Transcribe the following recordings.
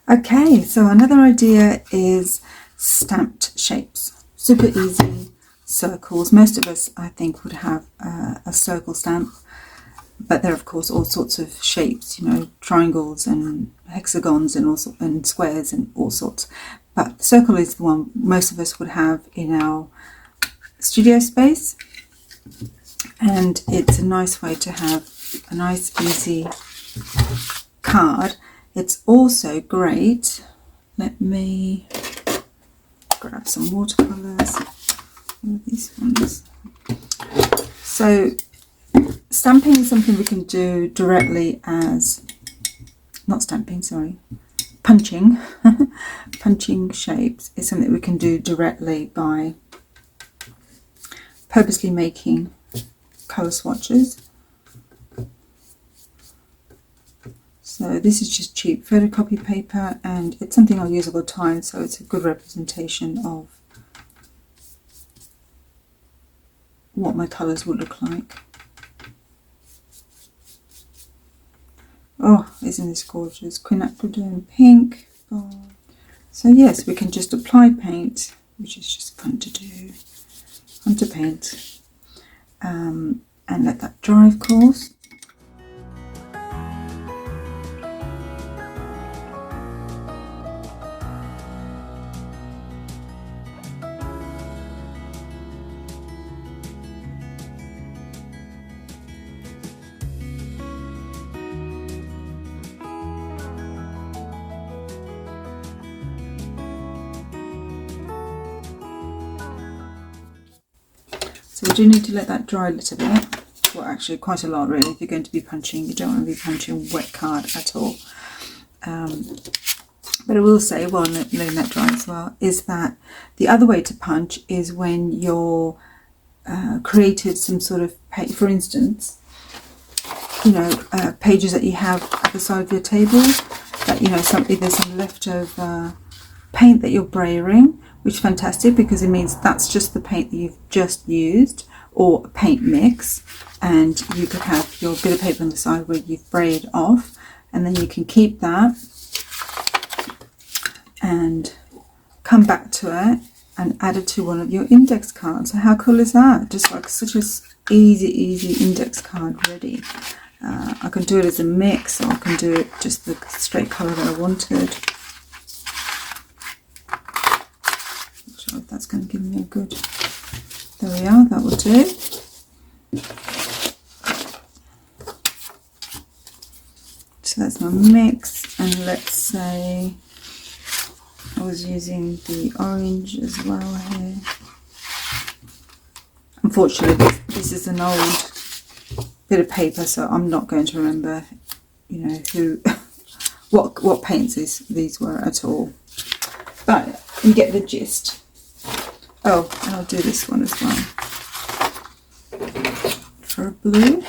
Okay, so another idea is stamped shapes. Super easy circles. Most of us, I think, would have a circle stamp, but there are of course all sorts of shapes, you know, triangles and hexagons and also and squares and all sorts. But the circle is the one most of us would have in our studio space, and it's a nice way to have a nice easy card. It's also great. Let me grab some watercolors. These ones. So stamping is something we can do directly as, not stamping, sorry, punching. Punching shapes is something we can do directly by purposely making colour swatches. So this is just cheap photocopy paper, and it's something I'll use all the time, so it's a good representation of what my colours will look like. Oh, isn't this gorgeous? Quinacridone pink. Oh. So yes, we can just apply paint, which is just fun to do. Fun to paint. And let that dry, of course. So we do need to let that dry a little bit. Well, actually quite a lot really. If you're going to be punching, you don't want to be punching wet card at all. But I will say, while letting that dry as well, is that the other way to punch is when you're created some sort of page, for instance, you know, pages that you have at the side of your table, that, you know, there's some leftover paint that you're brayering, which is fantastic because it means that's just the paint that you've just used, or a paint mix, and you could have your bit of paper on the side where you've brayed off, and then you can keep that and come back to it and add it to one of your index cards. So how cool is that? Just like such a easy index card ready. I can do it as a mix, or I can do it just the straight colour that I wanted. Not sure if that's going to give me a good... There we are, that will do. So that's my mix, and let's say I was using the orange as well here. Unfortunately, this is an old bit of paper, so I'm not going to remember, you know, who, what paints these were at all. But you get the gist. Oh, and I'll do this one as well for a blue.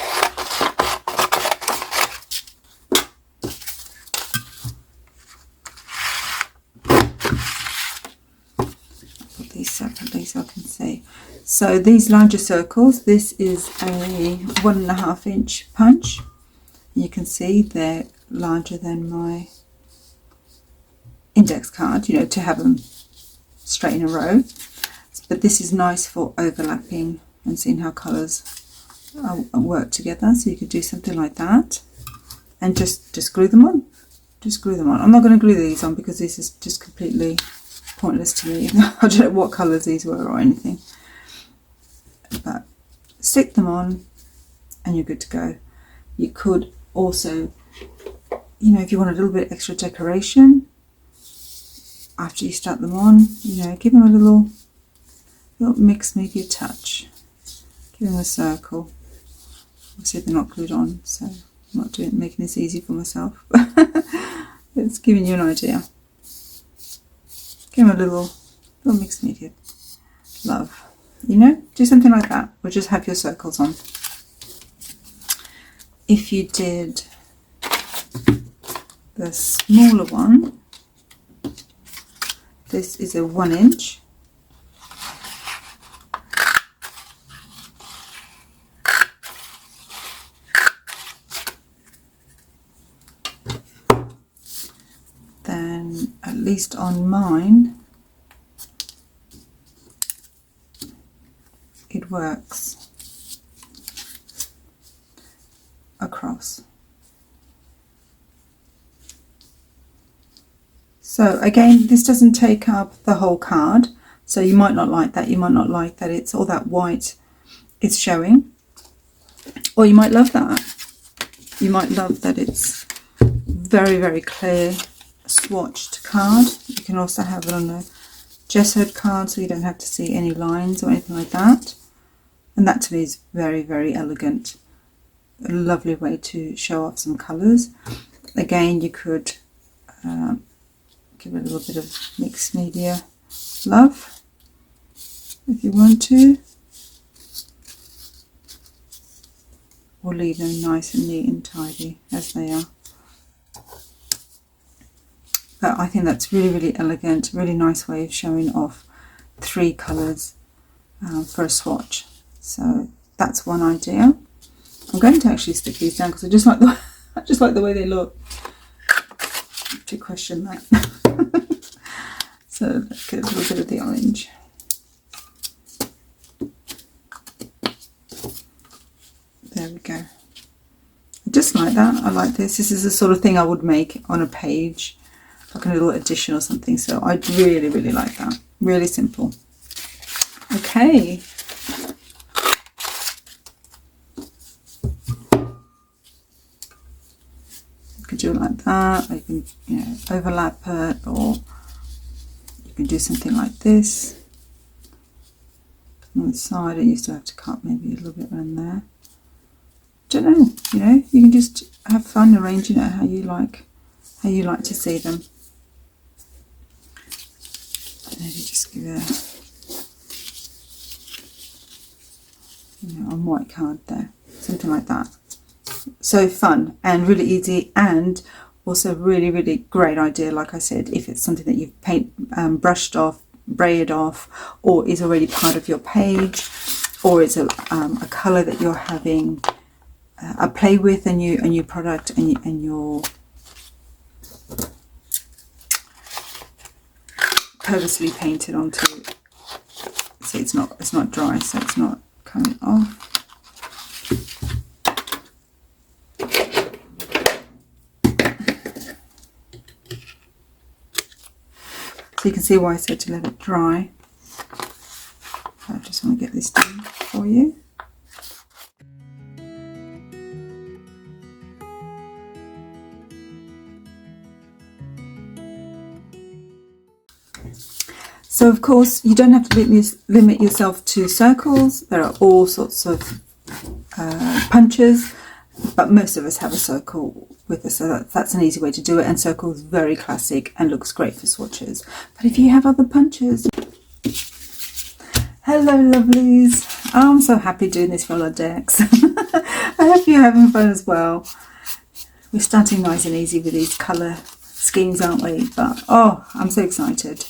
These separately so I can see. So these larger circles, this is a 1.5 inch punch. You can see they're larger than my index card, you know, to have them straight in a row. But this is nice for overlapping and seeing how colours work together. So you could do something like that and just glue them on. Just glue them on. I'm not going to glue these on because this is just completely pointless to me. I don't know what colours these were or anything, but stick them on and you're good to go. You could also, you know, if you want a little bit extra decoration after you start them on, you know, give them a little mix media touch. Give them a circle. Obviously they're not glued on, so I'm not making this easy for myself. It's giving you an idea. Give them a little mixed media love, you know, do something like that, or just have your circles on. If you did the smaller one, this is a 1 inch. Then at least on mine, it works across. So again, this doesn't take up the whole card, so you might not like that. You might not like that it's all that white it's showing, or you might love that. You might love that it's very, very clear swatched card. You can also have it on a gessoed card, so you don't have to see any lines or anything like that. And that to me is very, very elegant. A lovely way to show off some colours. Again, you could give it a little bit of mixed media love if you want to, or leave them nice and neat and tidy as they are. But I think that's really, really elegant, really nice way of showing off 3 colours for a swatch. So that's one idea. I'm going to actually stick these down because I just like the way they look. To question that. So let's get a little bit of the orange. There we go. I just like that. I like this. This is the sort of thing I would make on a page, like a little addition or something. So I really, really like that. Really simple. Okay. You could do it like that, or you can, you know, overlap it, or you can do something like this. On the side, I used to have to cut maybe a little bit around there. Don't know, you know, you can just have fun arranging it how you like to see them. Maybe just give it a, you know, on white card there, something like that. So fun and really easy, and also really, really great idea, like I said, if it's something that you've brushed off, braided off, or is already part of your page, or it's a colour that you're having a play with, a new product, and you're purposely painted onto it. So it's not dry, so it's not coming off. So you can see why I said to let it dry. I just want to get this done for you. So of course you don't have to limit yourself to circles. There are all sorts of punches, but most of us have a circle with us, so that's an easy way to do it, and circle is very classic and looks great for swatches. But if you have other punches... Hello lovelies, I'm so happy doing this rolARTdex. I hope you're having fun as well. We're starting nice and easy with these colour schemes, aren't we? But oh, I'm so excited.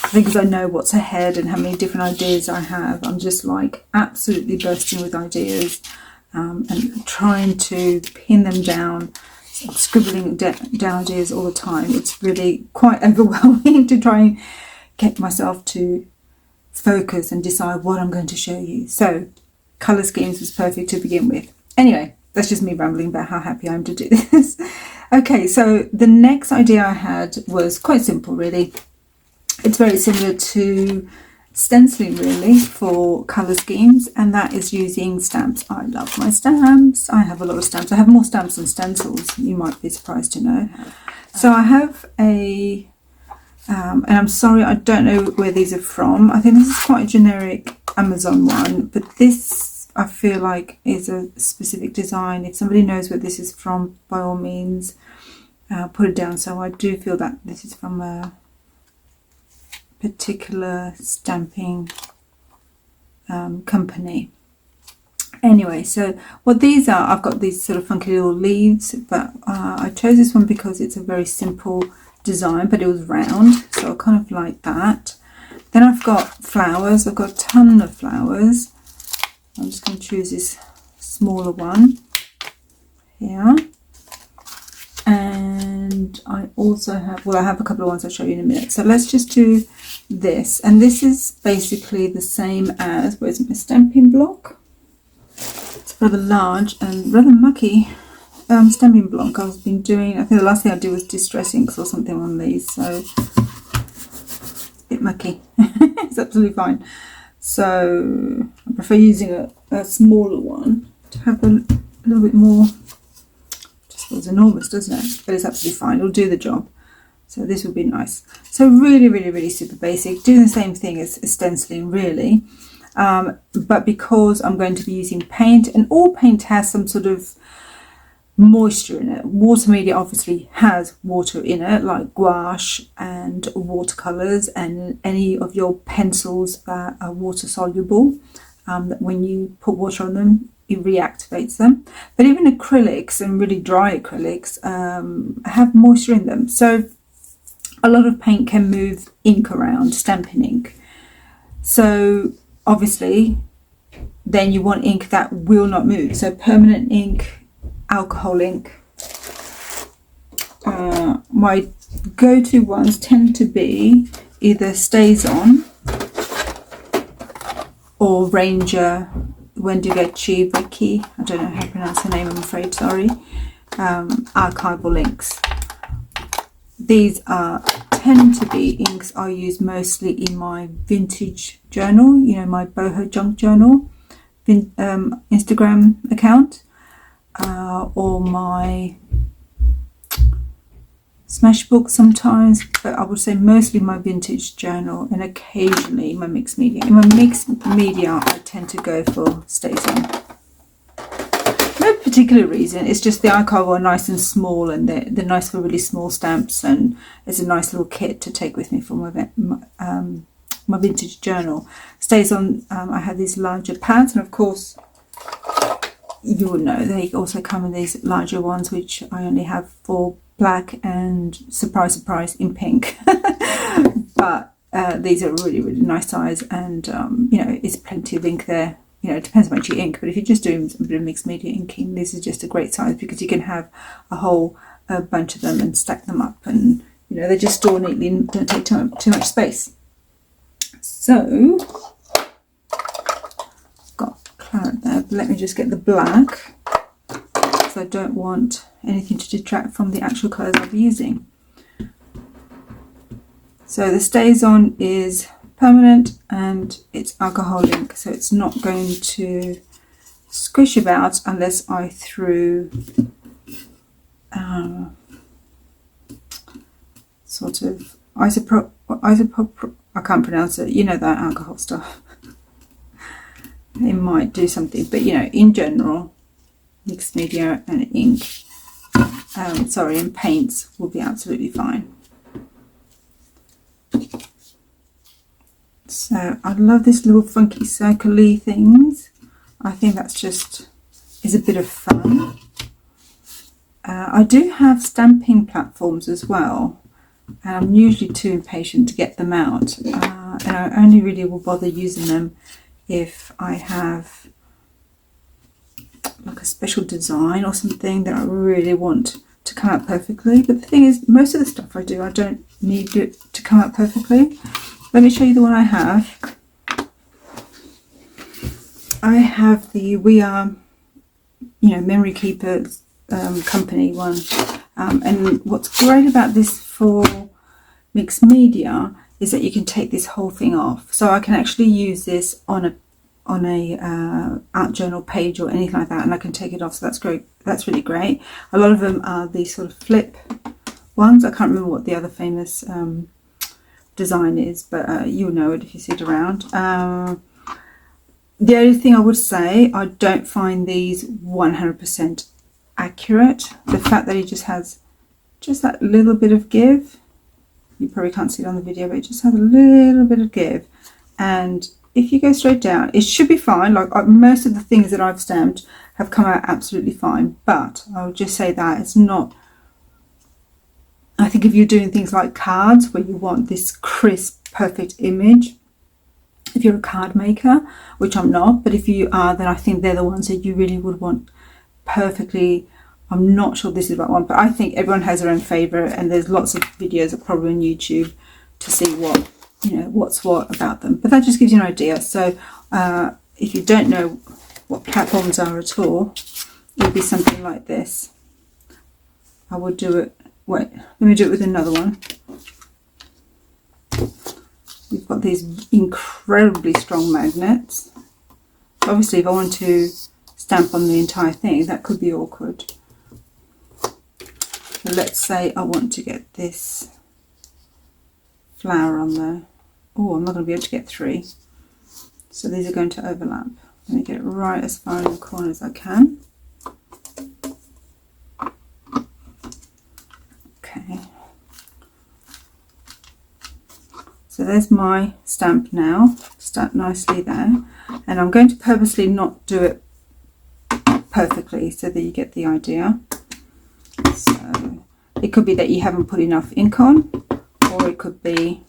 I think because I know what's ahead and how many different ideas I have, I'm just like absolutely bursting with ideas, and trying to pin them down, scribbling down ideas all the time. It's really quite overwhelming to try and get myself to focus and decide what I'm going to show you. So colour schemes was perfect to begin with. Anyway, that's just me rambling about how happy I am to do this. Okay, so the next idea I had was quite simple really. It's very similar to stenciling really for colour schemes, and that is using stamps. I love my stamps. I have a lot of stamps. I have more stamps than stencils, you might be surprised to know. So I have a and I'm sorry, I don't know where these are from. I think this is quite a generic Amazon one, but this I feel like is a specific design. If somebody knows where this is from, by all means put it down. So I do feel that this is from a particular stamping company. Anyway, so what these are, I've got these sort of funky little leaves, but I chose this one because it's a very simple design, but it was round, so I kind of like that. Then I've got flowers. I've got a ton of flowers. I'm just going to choose this smaller one here, and and I also have, well, I have a couple of ones I'll show you in a minute. So let's just do this, and this is basically the same as, where's my stamping block? It's rather large and rather mucky stamping block. I've been doing, I think the last thing I did was distress inks or something on these, so it's a bit mucky. It's absolutely fine. So I prefer using a smaller one to have a little bit more. Just feels enormous, doesn't it? But it's absolutely fine. It'll do the job. So this would be nice. So really, really, really super basic. Doing the same thing as stenciling, really. But because I'm going to be using paint, and all paint has some sort of moisture in it. Water media obviously has water in it, like gouache and watercolors and any of your pencils that are water soluble. That when you put water on them, it reactivates them. But even acrylics and really dry acrylics have moisture in them. So a lot of paint can move ink around, stamping ink. So obviously then you want ink that will not move. So permanent ink, alcohol ink. My go-to ones tend to be either StazOn or Ranger Wendigechi Vecchi. I don't know how to pronounce the name, I'm afraid, sorry. Archival inks. These tend to be inks I use mostly in my vintage journal, you know, my boho junk journal Instagram account, or my Smashbook sometimes, but I would say mostly my vintage journal and occasionally my mixed media. In my mixed media I tend to go for StazOn. No particular reason, it's just the archival are nice and small, and they're nice for really small stamps, and it's a nice little kit to take with me for my vintage journal. StazOn, I have these larger pads, and of course you will know they also come in these larger ones, which I only have for black and, surprise surprise, in pink. But these are really, really nice size, and you know, it's plenty of ink there. You know, it depends how much you ink, but if you're just doing a bit of mixed media inking, this is just a great size because you can have a whole bunch of them and stack them up, and you know, they just store neatly and don't take too much space. So got claret there, but let me just get the black, because I don't want anything to detract from the actual colours I'll be using. So the StazOn is permanent and it's alcohol ink, so it's not going to squish about unless I threw sort of isopropyl, I can't pronounce it, you know, that alcohol stuff. It might do something, but you know, in general, mixed media and ink, and paints will be absolutely fine. So I love this little funky circle-y things. I think that's just is a bit of fun. I do have stamping platforms as well, and I'm usually too impatient to get them out, and I only really will bother using them if I have like a special design or something that I really want to come out perfectly. But the thing is, most of the stuff I do, I don't need it to come out perfectly. Let me show you the one I have. I have the We Are, you know, Memory Keepers company one, and what's great about this for mixed media is that you can take this whole thing off. So I can actually use this on a art journal page or anything like that, and I can take it off. So that's great. That's really great. A lot of them are these sort of flip ones. I can't remember what the other famous design is, but you'll know it if you see it around. The only thing I would say, I don't find these 100% accurate. The fact that it just has just that little bit of give, you probably can't see it on the video, but it just has a little bit of give, and if you go straight down, it should be fine. Like most of the things that I've stamped have come out absolutely fine, but I would just say that it's not, I think if you're doing things like cards where you want this crisp, perfect image, if you're a card maker, which I'm not, but if you are, then I think they're the ones that you really would want perfectly I'm not sure this is the right one, but I think everyone has their own favourite, and there's lots of videos probably on YouTube to see what, you know, what's what about them. But that just gives you an idea. So if you don't know what platforms are at all, it would be something like this. I would do it, wait, let me do it with another one. We've got these incredibly strong magnets. Obviously, if I want to stamp on the entire thing, that could be awkward. So let's say I want to get this flower on there. Oh, I'm not going to be able to get 3. So these are going to overlap. Let me get it right as far in the corner as I can. Okay. So there's my stamp now, stamped nicely there. And I'm going to purposely not do it perfectly so that you get the idea. So it could be that you haven't put enough ink on, or it could be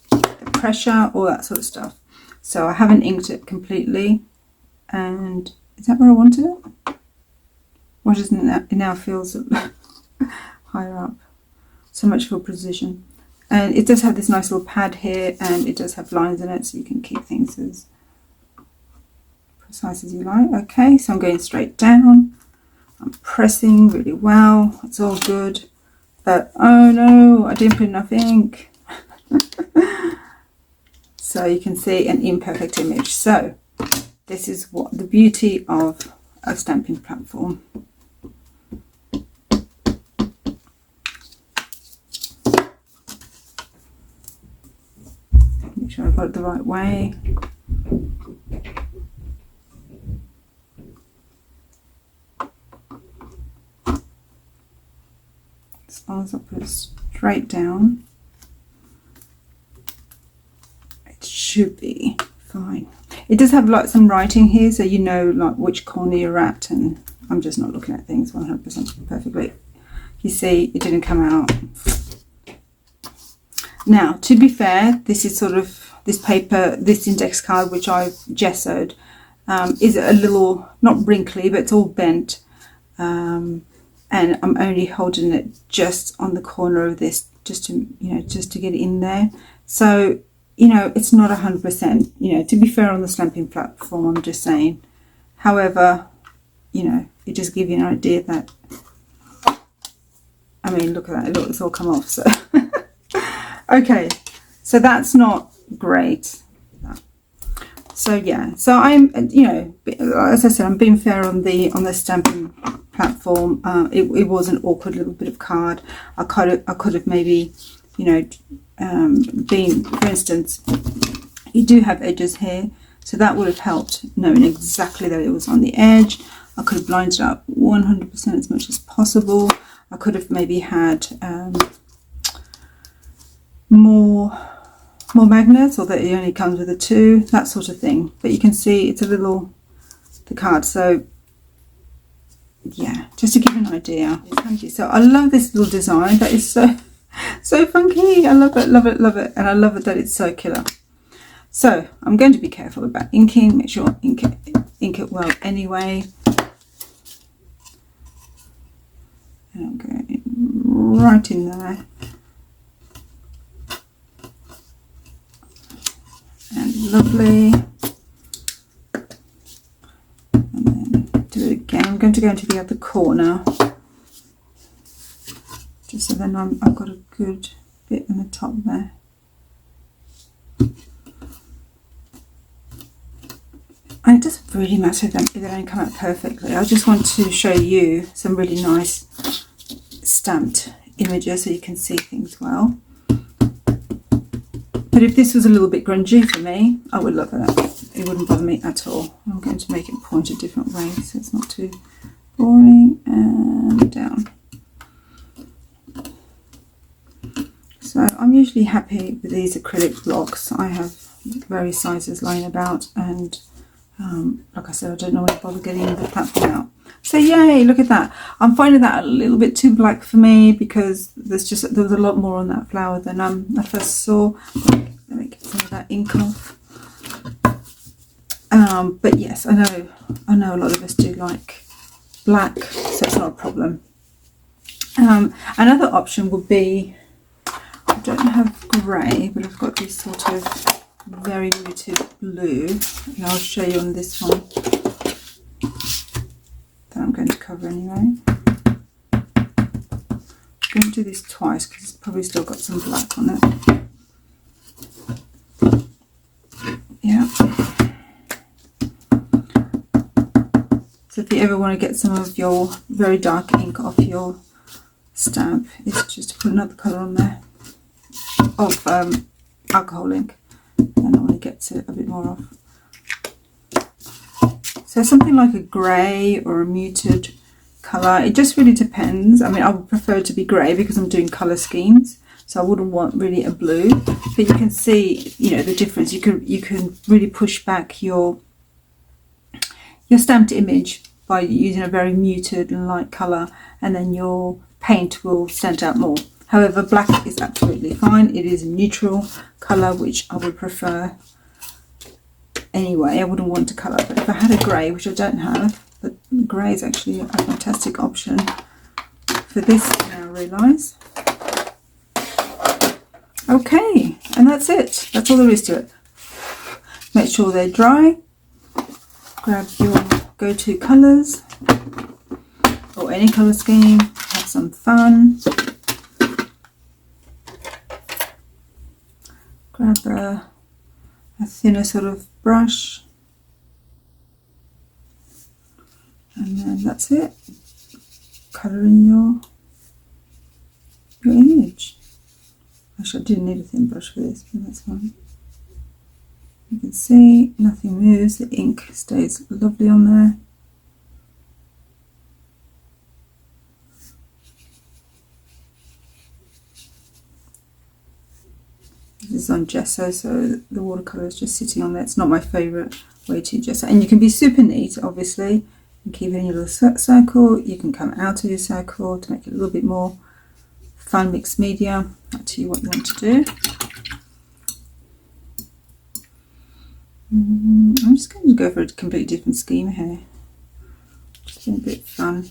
the pressure, all that sort of stuff. So I haven't inked it completely. And is that where I wanted it? Or doesn't it now feels higher up? So much for precision. And it does have this nice little pad here, and it does have lines in it, so you can keep things as precise as you like. Okay, so I'm going straight down. I'm pressing really well. It's all good. But oh no, I didn't put enough ink. So you can see an imperfect image. So this is what the beauty of a stamping platform. Make sure I've got it the right way. As long as I put it straight down, it should be fine. It does have like some writing here, so you know like which corner you're at, and I'm just not looking at things 100% perfectly. You see, it didn't come out. Now, to be fair, this is sort of, this paper, this index card, which I've gessoed, is a little, not wrinkly, but it's all bent. And I'm only holding it just on the corner of this, just to, you know, just to get it in there. So, you know, it's not 100%, you know, to be fair on the stamping platform, I'm just saying. However, you know, it just gives you an idea that, I mean, look at that, look, it's all come off, so. Okay, so that's not great. So yeah, so I'm, you know, as I said, I'm being fair on the stamping platform. It was an awkward little bit of card. I could have maybe, you know, been, for instance, you do have edges here, so that would have helped knowing exactly that it was on the edge. I could have lined it up 100% as much as possible. I could have maybe had more magnets, or that it only comes with a 2, that sort of thing. But you can see it's a little, the card, so yeah, just to give you an idea. So I love this little design. That is so funky. I love it, love it, love it. And I love it that it's circular. So I'm going to be careful about inking, make sure ink it well anyway. And I'm going right in there. And lovely. And then do it again. I'm going to go into the other corner, just so then I've got a good bit in the top there. And it doesn't really matter if they don't come out perfectly. I just want to show you some really nice stamped images so you can see things well. But if this was a little bit grungy for me, I would love it. It wouldn't bother me at all. I'm going to make it point a different way so it's not too boring. And down. So I'm usually happy with these acrylic blocks. I have various sizes lying about, and like I said, I don't normally bother getting the platform out. So yay, look at that. I'm finding that a little bit too black for me, because there was a lot more on that flower than I first saw. Let me get some of that ink off. But yes, I know a lot of us do like black, so it's not a problem. Another option would be, I don't have grey, but I've got this sort of very muted blue, and I'll show you on this one that I'm going to cover anyway. I'm going to do this twice because it's probably still got some black on it. Yeah. So if you ever want to get some of your very dark ink off your stamp, it's just to put another colour on there of alcohol ink, and I want to get it a bit more off. So something like a grey or a muted colour, it just really depends. I mean, I would prefer it to be grey because I'm doing colour schemes, so I wouldn't want really a blue, but you can see, you know, the difference. You can really push back your stamped image by using a very muted and light colour, and then your paint will stand out more. However, black is absolutely fine. It is a neutral colour, which I would prefer anyway. I wouldn't want to colour, but if I had a grey, which I don't have, but grey is actually a fantastic option for this, now I realise. Okay, and that's it. That's all there is to it. Make sure they're dry. Grab your go-to colours or any colour scheme. Have some fun. Grab a thinner sort of brush, and then that's it. Colour in your image. Actually, I didn't need a thin brush for this, but that's fine. You can see nothing moves, the ink stays lovely on there. This is on gesso, so the watercolour is just sitting on there. It's not my favourite way to gesso. And you can be super neat, obviously, and keep it in your little circle. You can come out of your circle to make it a little bit more fun mixed media. Up to you what you want to do. I'm just going to go for a completely different scheme here. Just a bit fun.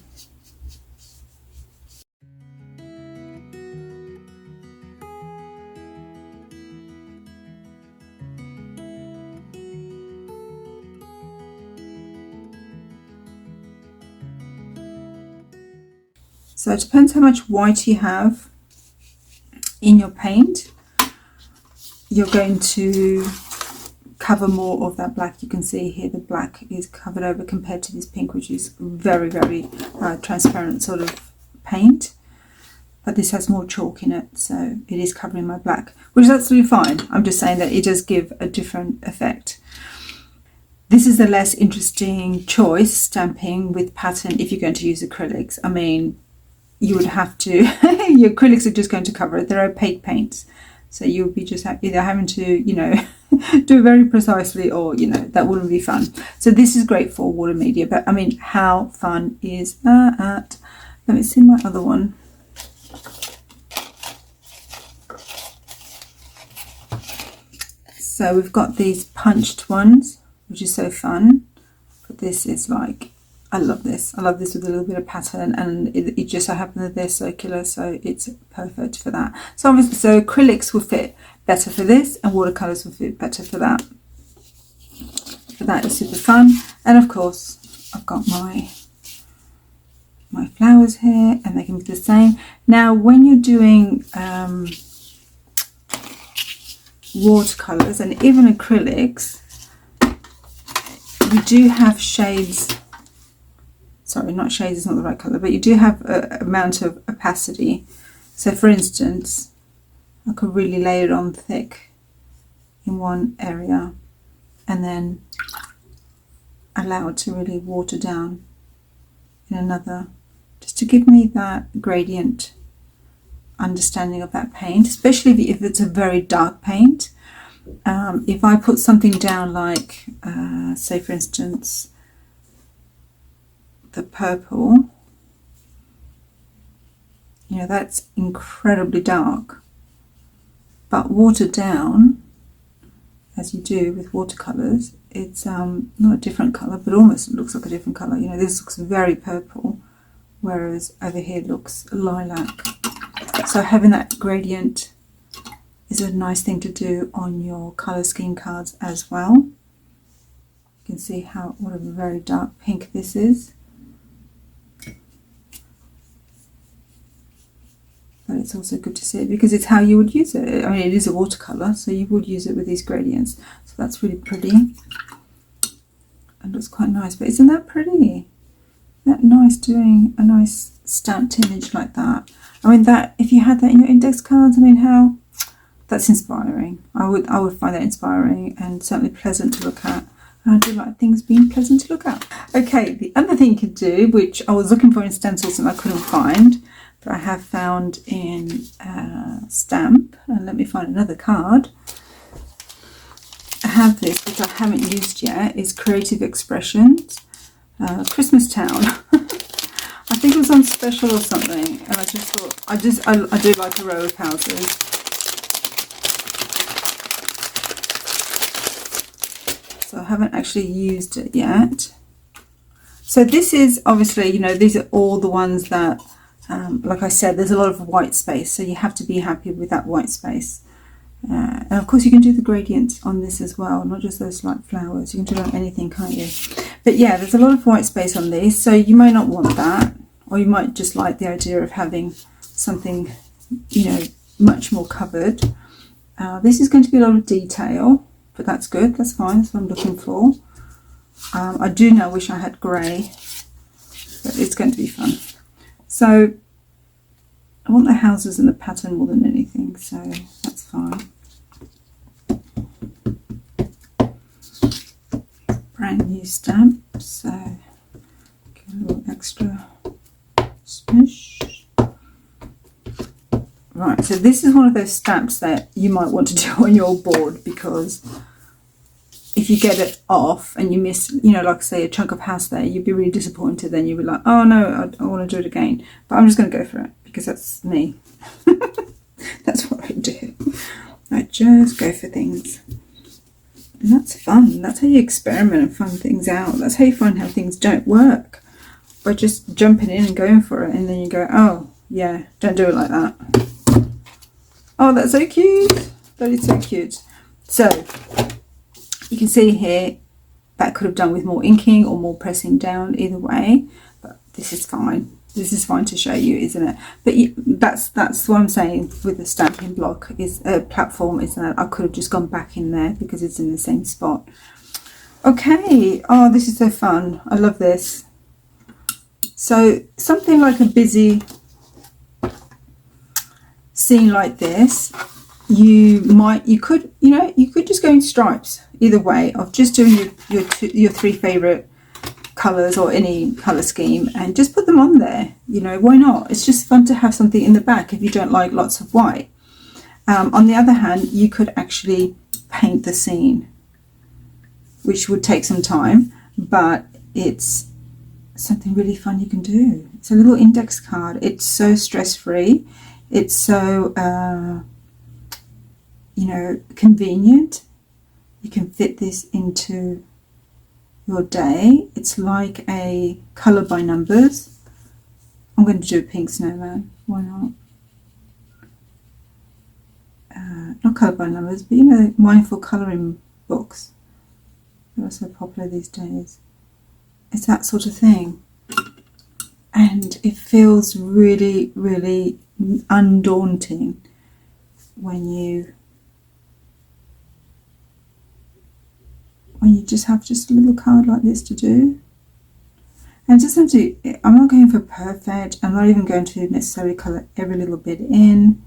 So it depends how much white you have in your paint. You're going to cover more of that black. You can see here the black is covered over compared to this pink, which is very, very transparent sort of paint. But this has more chalk in it, so it is covering my black, which is absolutely fine. I'm just saying that it does give a different effect. This is a less interesting choice, stamping with pattern, if you're going to use acrylics. I mean, you would have to, your acrylics are just going to cover it. They're opaque paints. So you'll be just either having to, you know, do it very precisely, or, you know, that wouldn't be fun. So this is great for water media, but I mean, how fun is that? Let me see my other one. So we've got these punched ones, which is so fun. But this is like, I love this. I love this with a little bit of pattern, and it just so happens that they're circular, so it's perfect for that. So obviously, so acrylics will fit better for this, and watercolors will fit better for that. So that is super fun. And of course, I've got my flowers here, and they can be the same. Now, when you're doing watercolors and even acrylics, you do have shades. Sorry, not shades is not the right colour, but you do have an amount of opacity. So for instance, I could really lay it on thick in one area and then allow it to really water down in another, just to give me that gradient understanding of that paint, especially if it's a very dark paint. If I put something down like, say for instance, the purple, you know, that's incredibly dark, but watered down, as you do with watercolors, it's not a different colour, but almost looks like a different colour. You know, this looks very purple, whereas over here looks lilac. So having that gradient is a nice thing to do on your colour scheme cards as well. You can see what a very dark pink this is. But it's also good to see it because it's how you would use it. I mean, it is a watercolour, so you would use it with these gradients. So that's really pretty. And looks quite nice. But isn't that pretty? Isn't that nice, doing a nice stamped image like that? I mean, that if you had that in your index cards, I mean, that's inspiring. I would find that inspiring and certainly pleasant to look at. And I do like things being pleasant to look at. Okay, the other thing you could do, which I was looking for in stencils and I couldn't find, but I have found in stamp, and let me find another card. I have this, which I haven't used yet, is Creative Expressions, Christmas Town. I think it was on special or something, and I just thought, I do like a row of houses. So I haven't actually used it yet. So this is obviously, you know, these are all the ones that, like I said, there's a lot of white space, so you have to be happy with that white space. And of course you can do the gradients on this as well, not just those like flowers. You can do it on anything, can't you? But yeah, there's a lot of white space on these, so you might not want that, or you might just like the idea of having something, you know, much more covered. This is going to be a lot of detail, but that's good, that's fine, that's what I'm looking for. I do now wish I had grey, but it's going to be fun. So I want the houses and the pattern more than anything, so that's fine. Brand new stamp, so give a little extra smush. Right, so this is one of those stamps that you might want to do on your board, because if you get it off and you miss, you know, like say a chunk of house there, you'd be really disappointed. Then you'd be like, oh no, I want to do it again. But I'm just going to go for it because that's me. That's what I do. I just go for things. And that's fun. That's how you experiment and find things out. That's how you find how things don't work. By just jumping in and going for it. And then you go, oh yeah, don't do it like that. Oh, that's so cute. That is so cute. So you can see here that could have done with more inking or more pressing down, either way, but this is fine. This is fine to show you, isn't it? But that's what I'm saying with the stamping block is platform, is that I could have just gone back in there because it's in the same spot. Okay, oh, this is so fun. I love this. So something like a busy scene like this, you could just go in stripes, either way, of just doing your three favorite colors or any color scheme, and just put them on there. You know, why not? It's just fun to have something in the back if you don't like lots of white. On the other hand, you could actually paint the scene, which would take some time, but it's something really fun you can do. It's a little index card. It's so stress-free. It's so you know, convenient. You can fit this into your day. It's like a colour by numbers. I'm going to do a pink snowman. Why not? Not colour by numbers, but you know, mindful colouring books. They're so popular these days. It's that sort of thing. And it feels really, really undaunting when you just have just a little card like this to do. And just have to, I'm not going for perfect, I'm not even going to necessarily colour every little bit in,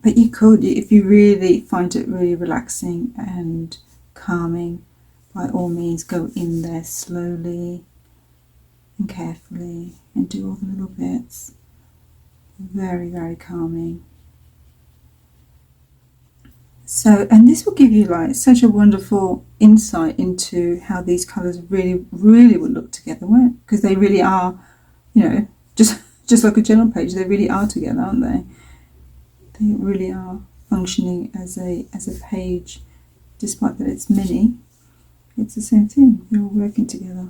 but you could, if you really find it really relaxing and calming, by all means go in there slowly and carefully and do all the little bits. Very, very calming. So, and this will give you like such a wonderful insight into how these colours really, really will look together, won't? Because they really are, you know, just like a journal page, they really are together, aren't they? They really are functioning as a page despite that it's mini, it's the same thing. They're all working together.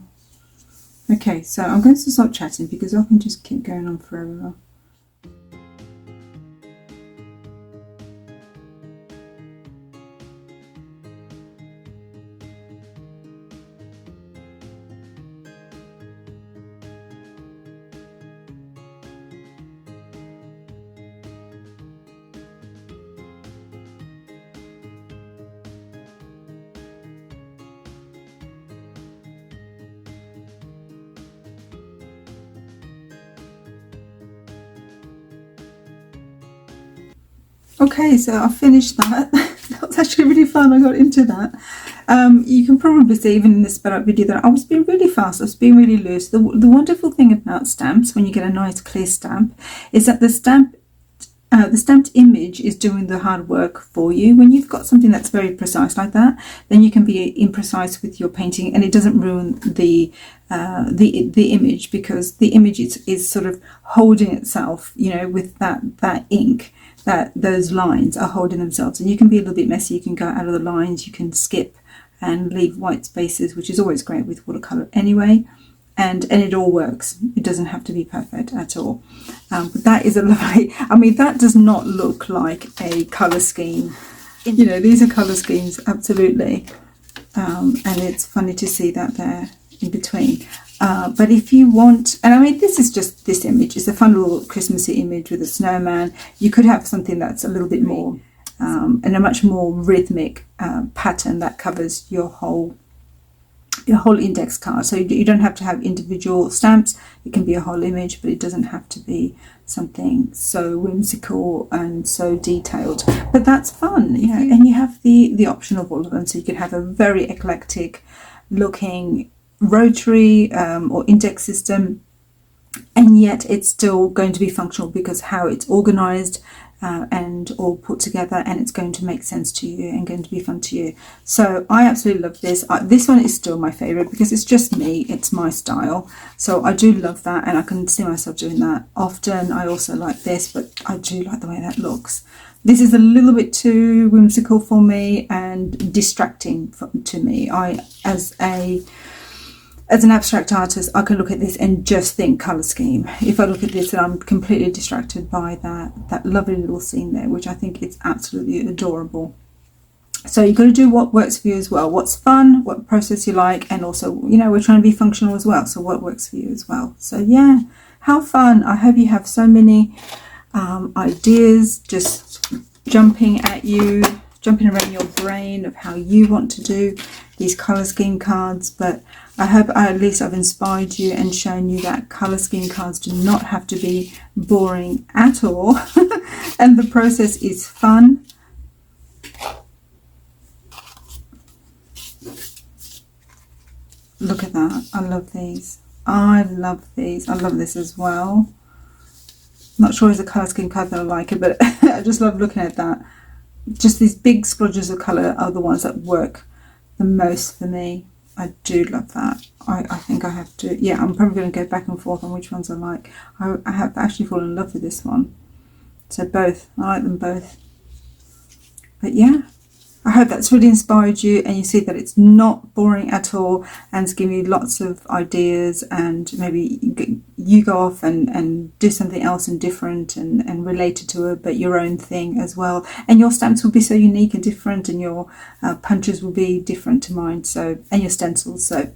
Okay, so I'm going to stop chatting because I can just keep going on forever. Okay, so I finished that. That was actually really fun. I got into that. You can probably see even in this sped up video that I was being really fast. I was being really loose. The wonderful thing about stamps, when you get a nice clear stamp, is that the stamped image is doing the hard work for you. When you've got something that's very precise like that, then you can be imprecise with your painting, and it doesn't ruin the image, because the image is sort of holding itself, you know, with that ink. That those lines are holding themselves, and you can be a little bit messy. You can go out of the lines, you can skip and leave white spaces, which is always great with watercolor anyway, and it all works. It doesn't have to be perfect at all. But that is a lovely, I mean, that does not look like a color scheme. You know, these are color schemes, absolutely, and it's funny to see that there in between. But if you want, and I mean, this is just this image, it's a fun little Christmassy image with a snowman. You could have something that's a little bit more and a much more rhythmic pattern that covers your whole index card. So you don't have to have individual stamps. It can be a whole image, but it doesn't have to be something so whimsical and so detailed. But that's fun, you know. And you have the option of all of them, so you could have a very eclectic looking rotary or index system, and yet it's still going to be functional because how it's organized and all put together, and it's going to make sense to you and going to be fun to you. So I absolutely love this. This one is still my favorite because it's just me, it's my style, so I do love that, and I can see myself doing that often. I also like this, but I do like the way that looks. This is a little bit too whimsical for me and distracting to me. As an abstract artist, I can look at this and just think colour scheme. If I look at this, and I'm completely distracted by that lovely little scene there, which I think is absolutely adorable. So you've got to do what works for you as well. What's fun, what process you like, and also, you know, we're trying to be functional as well. So what works for you as well. So yeah, how fun. I hope you have so many ideas just jumping at you, jumping around your brain of how you want to do these colour scheme cards. But I hope at least I've inspired you and shown you that colour scheme cards do not have to be boring at all. And the process is fun. Look at that. I love these. I love these. I love this as well. Not sure it's a colour scheme card that I like it, but I just love looking at that. Just these big splodges of colour are the ones that work the most for me. I do love that. I think I have to, yeah, I'm probably going to go back and forth on which ones I like. I have actually fallen in love with this one. So both, I like them both. But yeah, I hope that's really inspired you, and you see that it's not boring at all, and it's giving you lots of ideas, and maybe you go off and do something else and different and related to it, but your own thing as well. And your stamps will be so unique and different, and your punches will be different to mine, so, and your stencils. So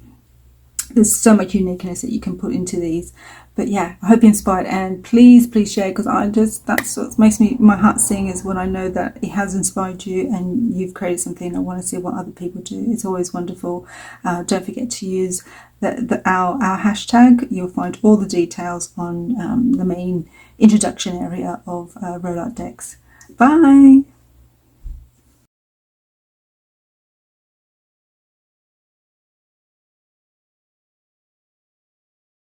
there's so much uniqueness that you can put into these. But yeah, I hope you're inspired, and please share, because that's what makes my heart sing, is when I know that it has inspired you and you've created something. I want to see what other people do. It's always wonderful. Don't forget to use our hashtag. You'll find all the details on the main introduction area of rolARTdex. Bye.